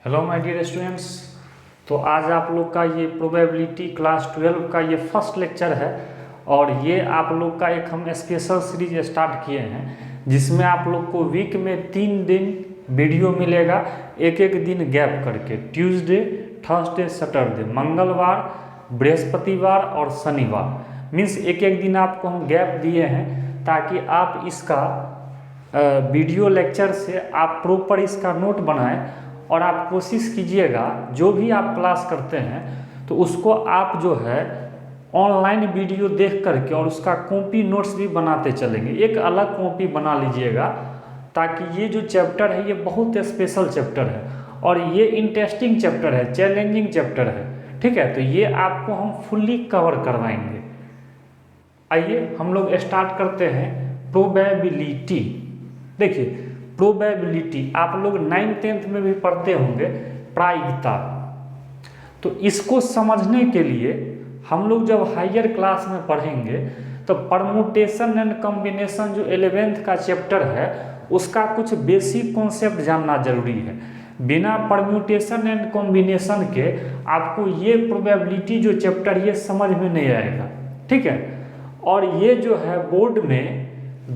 Hello my dear students. तो आज आप लोग का ये प्रोबेबिलिटी क्लास 12 का ये फर्स्ट लेक्चर है और ये आप लोग का एक हम स्पेशल सीरीज स्टार्ट किए हैं जिसमें आप लोग को वीक में 3 दिन वीडियो मिलेगा, एक एक दिन गैप करके, ट्यूसडे, थर्सडे, सैटरडे, मंगलवार, बृहस्पतिवार और शनिवार। मीन्स एक एक दिन आपको हम गैप दिए हैं ताकि आप इसका वीडियो लेक्चर से आप प्रॉपर इसका नोट बनाएं और आप कोशिश कीजिएगा जो भी आप क्लास करते हैं तो उसको आप जो है ऑनलाइन वीडियो देख करके और उसका कॉपी नोट्स भी बनाते चलेंगे। एक अलग कॉपी बना लीजिएगा ताकि ये जो चैप्टर है ये बहुत स्पेशल चैप्टर है और ये इंटरेस्टिंग चैप्टर है, चैलेंजिंग चैप्टर है। ठीक है, तो ये आपको हम फुल्ली कवर करवाएंगे। आइए हम लोग स्टार्ट करते हैं प्रोबेबिलिटी। देखिए, प्रोबेबिलिटी आप लोग 9th-10th में भी पढ़ते होंगे, प्रायिकता। तो इसको समझने के लिए हम लोग जब हायर क्लास में पढ़ेंगे तो परमुटेशन एंड कॉम्बिनेशन जो 11th का चैप्टर है उसका कुछ बेसिक कॉन्सेप्ट जानना जरूरी है। बिना परम्यूटेशन एंड कॉम्बिनेशन के आपको ये प्रोबेबिलिटी जो चैप्टर ये समझ में नहीं आएगा। ठीक है, और ये जो है बोर्ड में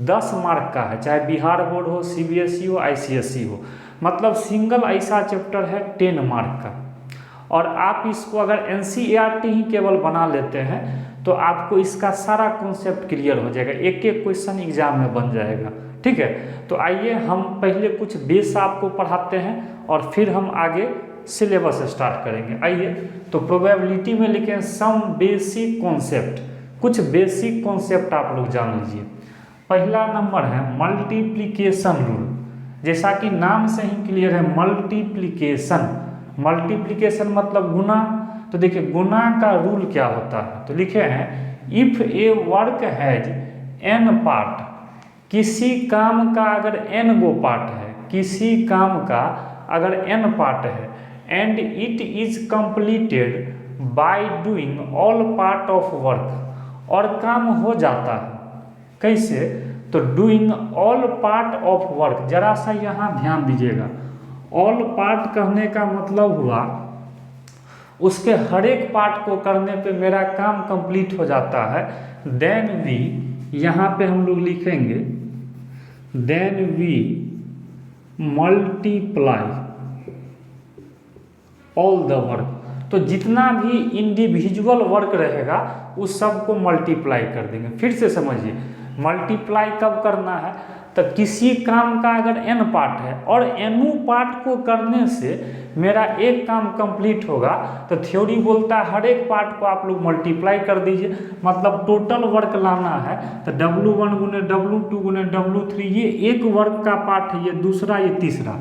10 मार्क का है, चाहे बिहार बोर्ड हो, सीबीएसई हो, आईसीएसई हो। मतलब सिंगल ऐसा चैप्टर है 10 मार्क का। और आप इसको अगर एनसीईआरटी ही केवल बना लेते हैं तो आपको इसका सारा कॉन्सेप्ट क्लियर हो जाएगा, एक एक क्वेश्चन एग्जाम में बन जाएगा। ठीक है, तो आइए हम पहले कुछ बेस आपको पढ़ाते हैं और फिर हम आगे सिलेबस स्टार्ट करेंगे। आइए, तो प्रोबेबिलिटी में लिखें सम बेसिक कॉन्सेप्ट। कुछ बेसिक कॉन्सेप्ट आप लोग जान लीजिए। पहला नंबर है मल्टीप्लिकेशन रूल। जैसा कि नाम से ही क्लियर है, मल्टीप्लिकेशन। मल्टीप्लिकेशन मतलब गुना। तो देखिए गुना का रूल क्या होता है, तो लिखे हैं if A work has an part. किसी काम का अगर एन गो पार्ट है, किसी काम का अगर एन पार्ट है and it is completed by doing all part of work, और काम हो जाता है कैसे, तो doing all part of work. जरा सा यहाँ ध्यान दीजिएगा, ऑल पार्ट कहने का मतलब हुआ उसके हर एक पार्ट को करने पे मेरा काम कंप्लीट हो जाता है। देन वी, यहाँ पे हम लोग लिखेंगे then we multiply all the work. तो जितना भी इंडिविजुअल वर्क रहेगा उस सब को मल्टीप्लाई कर देंगे। फिर से समझिए, मल्टीप्लाई कब करना है, तो किसी काम का अगर एन पार्ट है और एनू पार्ट को करने से मेरा एक काम कंप्लीट होगा तो थ्योरी बोलता है हर एक पार्ट को आप लोग मल्टीप्लाई कर दीजिए। मतलब टोटल वर्क लाना है तो W1 गुने W2 गुने W3, ये एक वर्क का पार्ट है, ये दूसरा, ये तीसरा,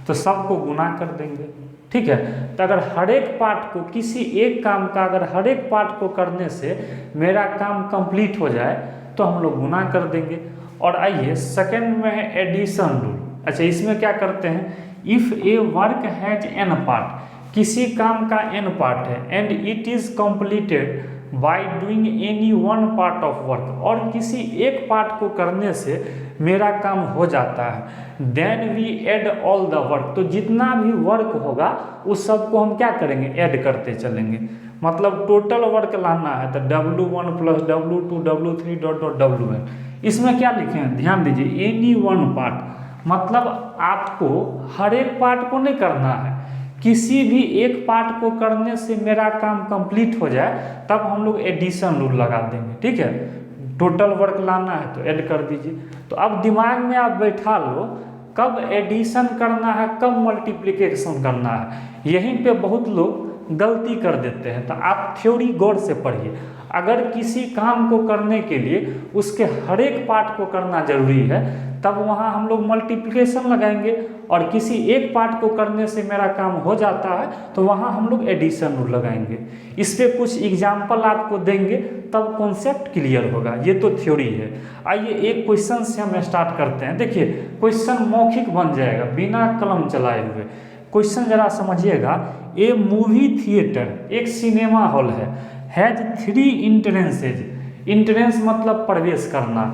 तो सबको गुना कर देंगे। ठीक है, तो अगर हर एक पार्ट को, किसी एक काम का अगर हर एक पार्ट को करने से मेरा काम कंप्लीट हो जाए तो हम लोग गुना कर देंगे। और आइए सेकंड में है एडिशन रूल। अच्छा, इसमें क्या करते हैं, if A work has an part, किसी काम का एन पार्ट है and it is completed by doing any one part of work, और किसी एक पार्ट को करने से मेरा काम हो जाता है, then we add all the work. तो जितना भी वर्क होगा उस सब को हम क्या करेंगे, ऐड करते चलेंगे। मतलब टोटल वर्क लाना है तो W1 plus W2 W3 dot dot WN। इसमें क्या लिखे हैं, ध्यान दीजिए, एनी वन पार्ट, मतलब आपको हर एक पार्ट को नहीं करना है, किसी भी एक पार्ट को करने से मेरा काम कंप्लीट हो जाए तब हम लोग एडिशन रूल लगा देंगे। ठीक है, टोटल वर्क लाना है तो ऐड कर दीजिए। तो अब दिमाग में आप बैठा लो कब एडिशन करना है, कब मल्टीप्लिकेशन करना है। यहीं पे बहुत लोग गलती कर देते हैं, तो आप थ्योरी गौर से पढ़िए। अगर किसी काम को करने के लिए उसके हर एक पार्ट को करना जरूरी है तब वहाँ हम लोग मल्टीप्लिकेशन लगाएंगे, और किसी एक पार्ट को करने से मेरा काम हो जाता है तो वहाँ हम लोग एडिशन रूल लगाएंगे। इस पर कुछ एग्जाम्पल आपको देंगे तब कॉन्सेप्ट क्लियर होगा। ये तो थ्योरी है। आइए एक क्वेश्चन से हम स्टार्ट करते हैं। देखिए क्वेश्चन मौखिक बन जाएगा बिना कलम चलाए हुए। क्वेश्चन जरा समझिएगा, ए मूवी थिएटर, एक सिनेमा हॉल है, हैज 3 इंट्रेंसेज। इंट्रेंस मतलब प्रवेश करना,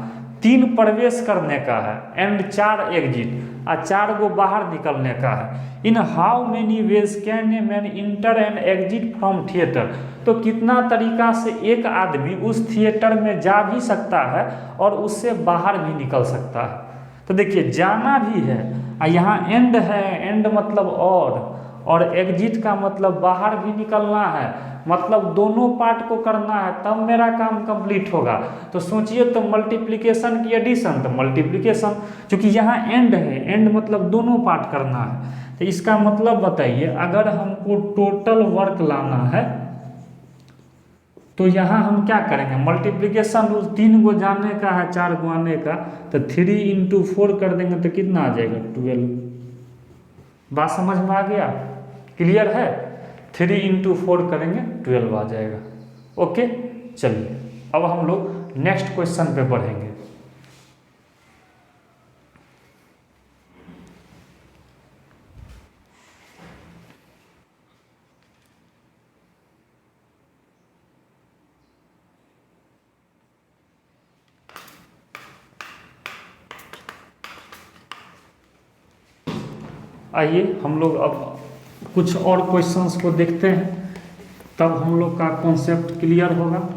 3 प्रवेश करने का है एंड 4 एग्जिट और 4 गो बाहर निकलने का है। In how many ways can a man inter and exit from theatre, तो कितना तरीका से एक आदमी उस थिएटर में जा भी सकता है और उससे बाहर भी निकल सकता है। तो देखिए जाना भी है और यहाँ एंड है, एंड मतलब और एग्जिट का मतलब बाहर भी निकलना है, मतलब दोनों पार्ट को करना है तब मेरा काम कंप्लीट होगा। तो सोचिए तो मल्टीप्लिकेशन की एडिशन तो मल्टीप्लिकेशन, क्योंकि यहाँ एंड है, एंड मतलब दोनों पार्ट करना है। तो इसका मतलब बताइए अगर हमको टोटल वर्क लाना है तो यहाँ हम क्या करेंगे, मल्टीप्लिकेशन रूल 3 गो जाने का है 4 गो आने का, तो 3 × 4 कर देंगे तो कितना आ जाएगा 12। बात समझ में आ गया, क्लियर है? 3 × 4 करेंगे 12 आ जाएगा। ओके चलिए अब हम लोग नेक्स्ट क्वेश्चन पे बढ़ेंगे। आइए हम लोग अब कुछ और क्वेश्चंस को देखते हैं, तब हम लोग का कॉन्सेप्ट क्लियर होगा।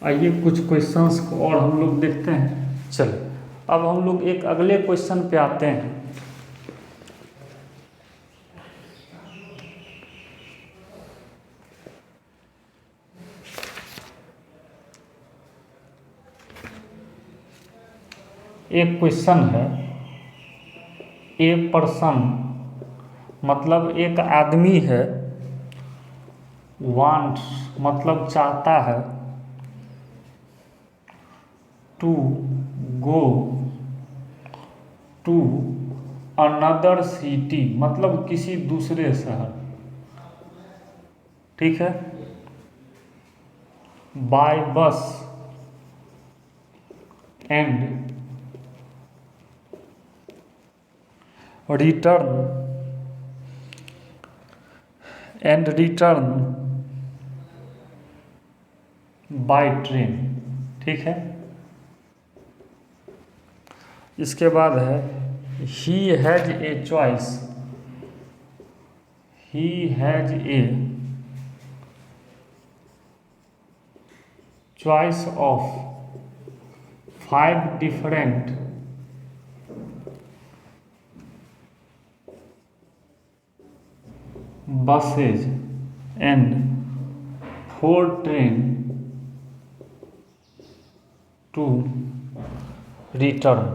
आइए कुछ क्वेश्चंस को और हम लोग देखते हैं। चलिए अब हम लोग एक अगले क्वेश्चन पे आते हैं। एक क्वेश्चन है, ए पर्सन मतलब एक आदमी है, वांट्स मतलब चाहता है, to go to another city मतलब किसी दूसरे शहर, ठीक है, bye bus and return by train, ठीक है। इसके बाद है ही has a choice, he has a choice of 5 different buses and 4 train to return.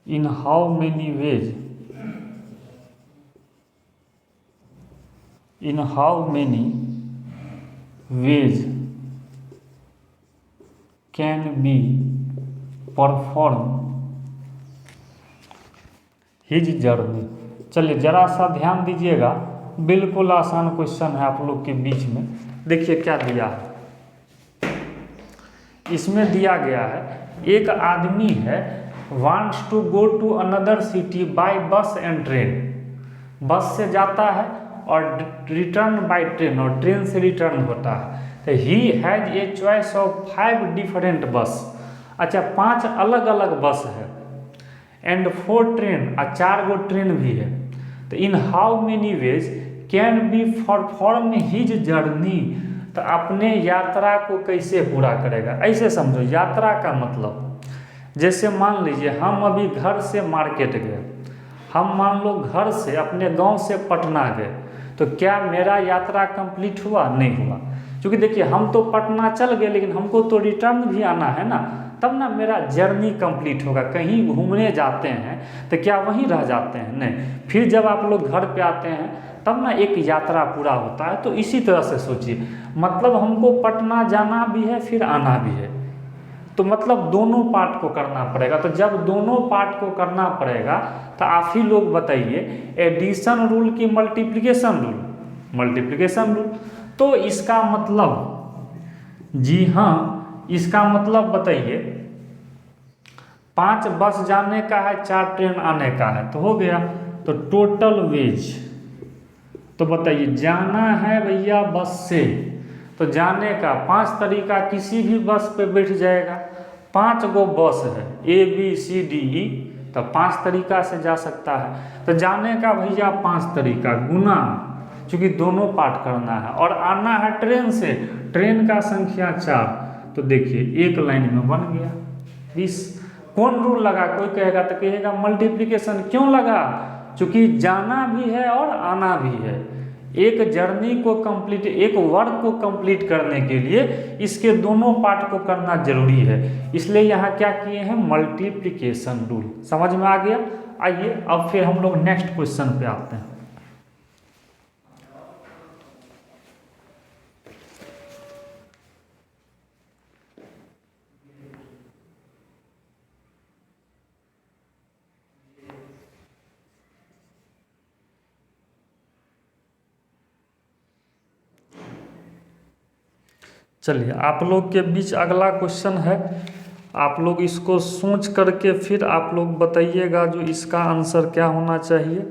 In how many ways? In how many ways can be performed his journey. चलिए जरा सा ध्यान दीजिएगा, बिल्कुल आसान क्वेश्चन है आप लोग के बीच में। देखिए क्या दिया है, इसमें दिया गया है एक आदमी है, wants to go to another city by bus and train, bus से जाता है और रिटर्न बाय ट्रेन और ट्रेन से रिटर्न होता है। तो ही has a choice of 5 different bus, अच्छा 5 अलग अलग बस है, एंड 4 ट्रेन और 4 गो ट्रेन भी है। तो in how many ways can be perform his journey, तो अपने यात्रा को कैसे पूरा करेगा। ऐसे समझो यात्रा का मतलब, जैसे मान लीजिए हम अभी घर से मार्केट गए, हम मान लो घर से अपने गांव से पटना गए, तो क्या मेरा यात्रा कंप्लीट हुआ? नहीं हुआ, क्योंकि देखिए हम तो पटना चल गए लेकिन हमको तो रिटर्न भी आना है ना, तब ना मेरा जर्नी कंप्लीट होगा। कहीं घूमने जाते हैं तो क्या वहीं रह जाते हैं? नहीं, फिर जब आप लोग घर पे आते हैं तब ना एक यात्रा पूरा होता है। तो इसी तरह से सोचिए, मतलब हमको पटना जाना भी है फिर आना भी है, तो मतलब दोनों पार्ट को करना पड़ेगा। तो जब दोनों पार्ट को करना पड़ेगा तो आप ही लोग बताइए, एडिशन रूल की मल्टीप्लिकेशन रूल, मल्टीप्लिकेशन रूल। तो इसका मतलब, जी हाँ, इसका मतलब बताइए, 5 बस जाने का है, 4 ट्रेन आने का है, तो हो गया। तो टोटल वेज, तो बताइए जाना है भैया बस से, तो जाने का 5 तरीका, किसी भी बस पे बैठ जाएगा। 5 गो बस है, ABCDE, तो 5 तरीका से जा सकता है। तो जाने का भैया 5 तरीका गुना, चूंकि दोनों पार्ट करना है, और आना है ट्रेन से, ट्रेन का संख्या 4, तो देखिए एक लाइन में बन गया 20। कौन रूल लगा? कोई कहेगा तो कहेगा मल्टीप्लिकेशन। क्यों लगा? चूंकि जाना भी है और आना भी है। एक जर्नी को कंप्लीट, एक वर्क को कंप्लीट करने के लिए इसके दोनों पार्ट को करना जरूरी है, इसलिए यहाँ क्या किए हैं, मल्टीप्लिकेशन रूल। समझ में आ गया? आइए अब फिर हम लोग नेक्स्ट क्वेश्चन पे आते हैं। चलिए, आप लोग के बीच अगला क्वेश्चन है, आप लोग इसको सोच करके फिर आप लोग बताइएगा जो इसका आंसर क्या होना चाहिए।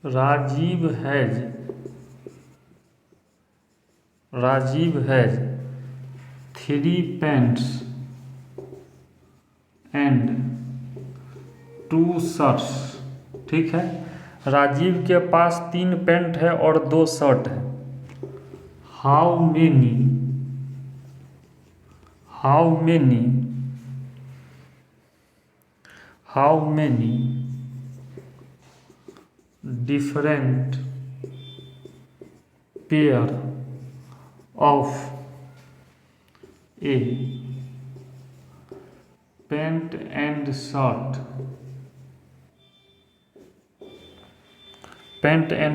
Rajeev has 3 pants and 2 shirts. ठीक है, राजीव के पास 3 पेंट है और 2 शर्ट है। How many different pair of a pant and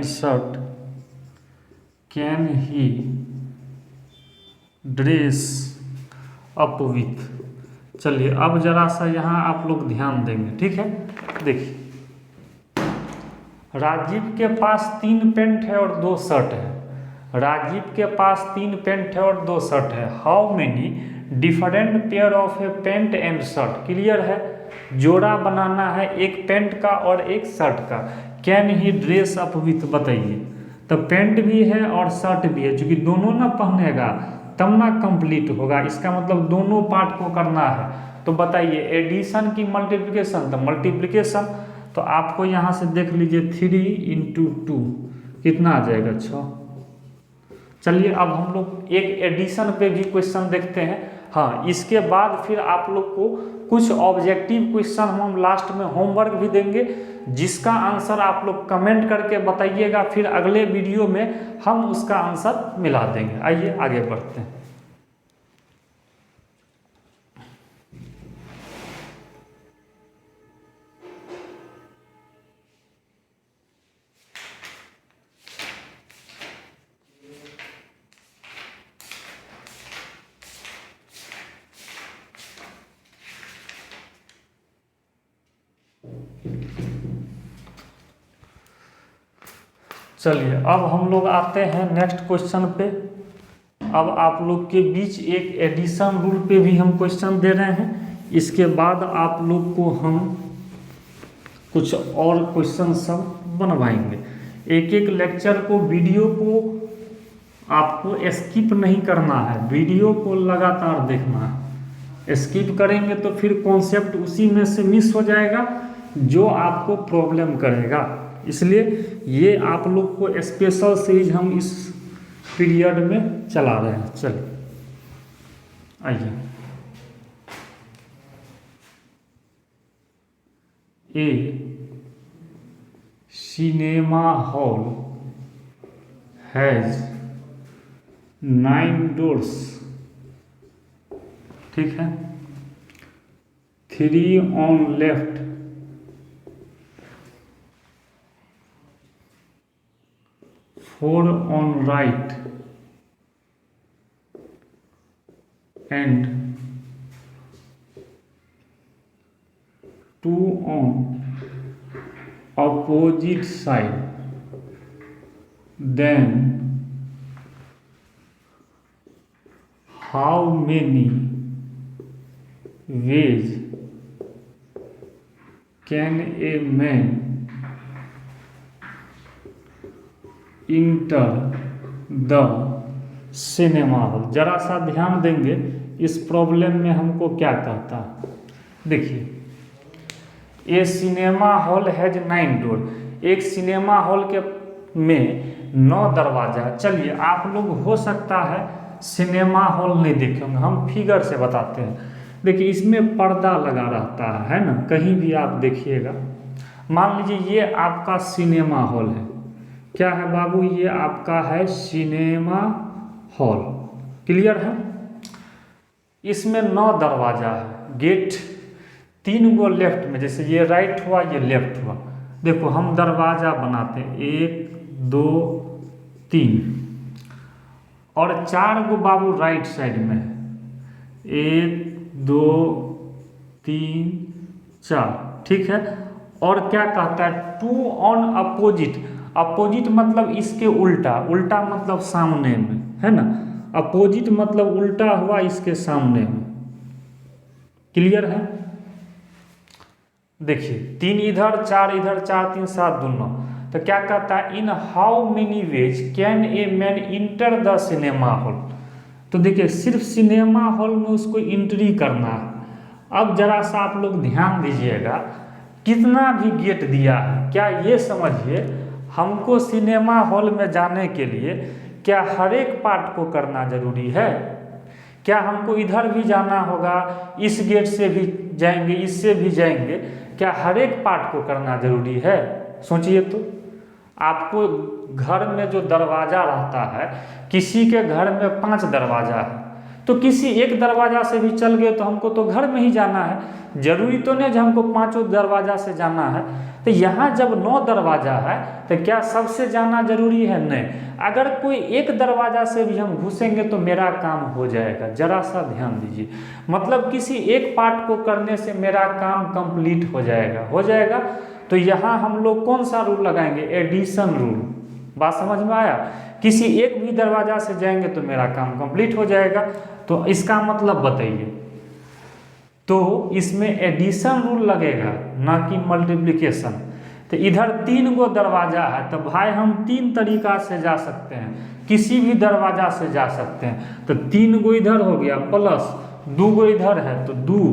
shirt can he dress up with। चलिए अब जरा सा यहाँ आप लोग ध्यान देंगे, ठीक है। देखिए, राजीव के पास 3 पेंट है और 2 शर्ट है। राजीव के पास 3 पेंट है और 2 शर्ट है। How many different pair of a pant and shirt. Clear है, जोड़ा बनाना है एक पेंट का और एक शर्ट का। Can he dress up with, बताइए। तो पेंट भी है और शर्ट भी है, क्योंकि दोनों ना पहनेगा तब ना कंप्लीट होगा। इसका मतलब दोनों पार्ट को करना है। तो बताइए एडिशन की मल्टीप्लिकेशन, तो मल्टीप्लिकेशन, तो आपको यहाँ से देख लीजिए 3 × 2 कितना आ जाएगा, 6। चलिए अब हम लोग एक एडिशन पे भी क्वेश्चन देखते हैं। हाँ, इसके बाद फिर आप लोग को कुछ ऑब्जेक्टिव क्वेश्चन हम लास्ट में होमवर्क भी देंगे, जिसका आंसर आप लोग कमेंट करके बताइएगा। फिर अगले वीडियो में हम उसका आंसर मिला देंगे। आइए आगे बढ़ते हैं। चलिए अब हम लोग आते हैं नेक्स्ट क्वेश्चन पे। अब आप लोग के बीच एक एडिशन रूल पे भी हम क्वेश्चन दे रहे हैं। इसके बाद आप लोग को हम कुछ और क्वेश्चन सब बनवाएंगे। एक एक लेक्चर को, वीडियो को आपको स्किप नहीं करना है, वीडियो को लगातार देखना है। स्किप करेंगे तो फिर कॉन्सेप्ट उसी में से मिस हो जाएगा, जो आपको प्रॉब्लम करेगा। इसलिए ये आप लोग को स्पेशल सीरीज हम इस पीरियड में चला रहे हैं। चलिए आइए, ए सिनेमा हॉल हैज 9 doors, ठीक है, 3 on left, 4 on right, and 2 on opposite side, then how many ways can a man enter the cinema hall? जरा सा ध्यान देंगे इस प्रॉब्लम में हमको क्या कहता है। देखिए, ए सिनेमा हॉल हैज 9 डोर, एक सिनेमा हॉल के में 9 दरवाजा। चलिए, आप लोग हो सकता है सिनेमा हॉल नहीं देखे होंगे, हम फिगर से बताते हैं। देखिए, इसमें पर्दा लगा रहता है ना, कहीं भी आप देखिएगा। मान लीजिए ये आपका सिनेमा हॉल है। क्या है बाबू? ये आपका है सिनेमा हॉल। क्लियर है? इसमें 9 दरवाजा है, गेट 3 गो लेफ्ट में, जैसे ये राइट हुआ, ये लेफ्ट हुआ। देखो, हम दरवाजा बनाते हैं 1 2 3, और 4 गो बाबू राइट साइड में, 1 2 3 4, ठीक है। और क्या कहता है? 2 ऑन अपोजिट। अपोजिट मतलब इसके उल्टा, उल्टा मतलब सामने में, है ना। अपोजिट मतलब उल्टा हुआ इसके सामने में। क्लियर है? देखिए, 3 इधर 4 इधर, 4 3 7 2 9। तो क्या कहता है? In how many ways can a man enter the cinema hall? तो देखिए, सिर्फ सिनेमा हॉल में उसको एंट्री करना है। अब जरा सा आप लोग ध्यान दीजिएगा, कितना भी गेट दिया है, क्या ये समझिए हमको सिनेमा हॉल में जाने के लिए क्या हर एक पार्ट को करना जरूरी है? क्या हमको इधर भी जाना होगा, इस गेट से भी जाएंगे, इससे भी जाएंगे? क्या हर एक पार्ट को करना जरूरी है? सोचिए तो। आपको घर में जो दरवाजा रहता है, किसी के घर में 5 दरवाजा है, तो किसी एक दरवाजा से भी चल गए तो हमको तो घर में ही जाना है। जरूरी तो नहीं कि हमको 5 दरवाजा से जाना है। तो यहाँ जब 9 दरवाजा है तो क्या सबसे जाना जरूरी है? नहीं। अगर कोई एक दरवाजा से भी हम घुसेंगे तो मेरा काम हो जाएगा। जरा सा ध्यान दीजिए, मतलब किसी एक पार्ट को करने से मेरा काम कंप्लीट हो जाएगा, हो जाएगा। तो यहाँ हम लोग कौन सा रूल लगाएंगे? Addition rule. बात समझ में आया? किसी एक भी दरवाजा से जाएंगे तो मेरा काम कंप्लीट हो जाएगा। तो इसका मतलब बताइए, तो इसमें एडिशन रूल लगेगा, ना कि मल्टीप्लिकेशन। तो इधर 3 गो दरवाजा है, तो भाई हम 3 तरीका से जा सकते हैं, किसी भी दरवाजा से जा सकते हैं। तो 3 गो इधर हो गया, प्लस 2 गो इधर है तो 2,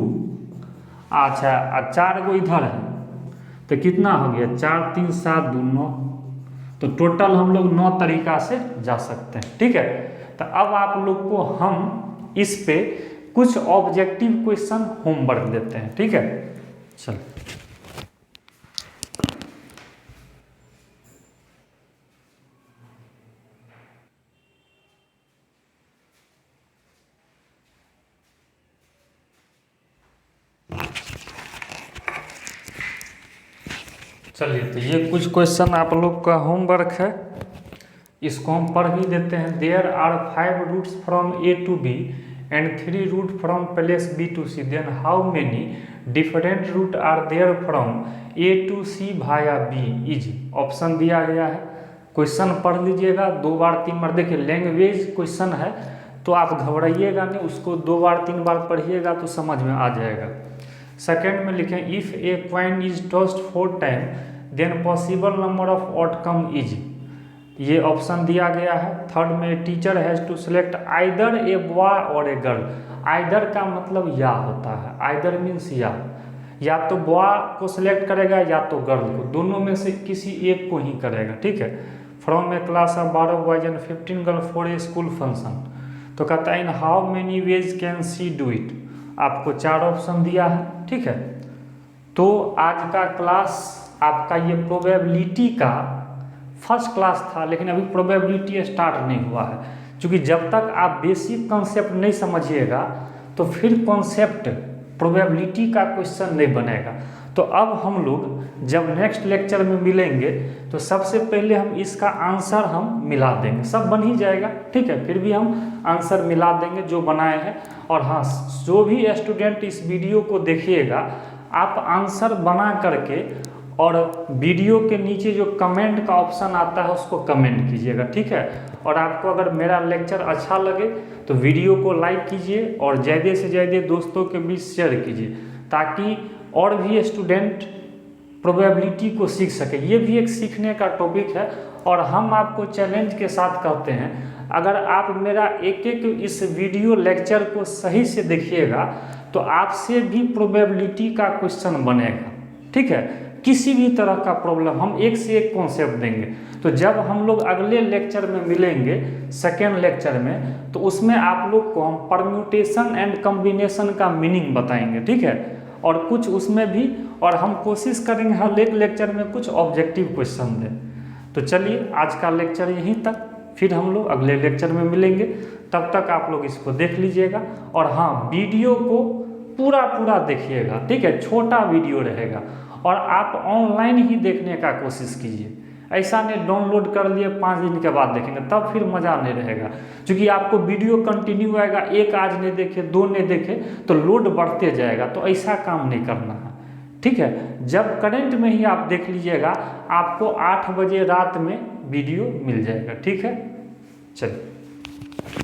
अच्छा 4 गो इधर है तो कितना हो गया? 4 3 7 2 9। तो टोटल हम लोग 9 तरीका से जा सकते हैं, ठीक है। तो अब आप लोग को हम इस पे कुछ ऑब्जेक्टिव क्वेश्चन होमवर्क देते हैं, ठीक है। चल, चलिए, तो ये कुछ क्वेश्चन आप लोग का होमवर्क है, इसको हम पढ़ भी देते हैं। There are 5 routes from A to B and 3 route from place B to C, then how many different route are there from A to C भाया बी इज। ऑप्शन दिया गया है, क्वेश्चन पढ़ लीजिएगा 2 बार 3 बार। देखिए, लैंग्वेज क्वेश्चन है तो आप घबराइएगा नहीं, उसको 2 बार 3 बार पढ़िएगा तो समझ में आ जाएगा। सेकेंड में लिखें, if a coin is tossed 4 time then possible number of outcome is. ये ऑप्शन दिया गया है। थर्ड में, teacher has to select either a boy और ए गर्ल। आइदर का मतलब या होता है, आइदर मीन्स या तो बॉय को सिलेक्ट करेगा या तो गर्ल को, दोनों में से किसी एक को ही करेगा, ठीक है। From A class of 12 boys and 15 girl for a school function. तो कहता है in how many ways can see do it. आपको 4 ऑप्शन दिया है, ठीक है। तो आज का क्लास आपका ये प्रोबेबिलिटी का फर्स्ट क्लास था, लेकिन अभी प्रोबेबिलिटी स्टार्ट नहीं हुआ है, क्योंकि जब तक आप बेसिक कॉन्सेप्ट नहीं समझिएगा तो फिर कॉन्सेप्ट प्रोबेबिलिटी का क्वेश्चन नहीं बनेगा। तो अब हम लोग जब नेक्स्ट लेक्चर में मिलेंगे तो सबसे पहले हम इसका आंसर हम मिला देंगे, सब बन ही जाएगा, ठीक है, फिर भी हम आंसर मिला देंगे जो बनाए हैं। और हाँ, जो भी स्टूडेंट इस वीडियो को देखिएगा आप आंसर बना करके और वीडियो के नीचे जो कमेंट का ऑप्शन आता है उसको कमेंट कीजिएगा, ठीक है। और आपको अगर मेरा लेक्चर अच्छा लगे तो वीडियो को लाइक कीजिए और ज़्यादा से ज़्यादा दोस्तों के बीच शेयर कीजिए, ताकि और भी स्टूडेंट प्रोबेबिलिटी को सीख सके। ये भी एक सीखने का टॉपिक है और हम आपको चैलेंज के साथ कहते हैं, अगर आप मेरा एक एक इस वीडियो लेक्चर को सही से देखिएगा तो आपसे भी प्रोबेबिलिटी का क्वेश्चन बनेगा, ठीक है। किसी भी तरह का प्रॉब्लम हम एक से एक कॉन्सेप्ट देंगे। तो जब हम लोग अगले लेक्चर में मिलेंगे, सेकेंड लेक्चर में, तो उसमें आप लोग को हम परम्यूटेशन एंड कॉम्बिनेशन का मीनिंग बताएंगे, ठीक है। और कुछ उसमें भी, और हम कोशिश करेंगे हर एक लेक्चर में कुछ ऑब्जेक्टिव क्वेश्चन दें। तो चलिए आज का लेक्चर यहीं तक, फिर हम लोग अगले लेक्चर में मिलेंगे। तब तक आप लोग इसको देख लीजिएगा और हाँ, वीडियो को पूरा देखिएगा, ठीक है। छोटा वीडियो रहेगा और आप ऑनलाइन ही देखने का कोशिश कीजिए, ऐसा नहीं डाउनलोड कर लिए 5 दिन के बाद देखेंगे, तब फिर मज़ा नहीं रहेगा, क्योंकि आपको वीडियो कंटिन्यू आएगा, एक आज नहीं देखे, 2 नहीं देखे तो लोड बढ़ते जाएगा। तो ऐसा काम नहीं करना है, ठीक है। जब करंट में ही आप देख लीजिएगा, आपको 8 बजे रात में वीडियो मिल जाएगा, ठीक है। चलिए।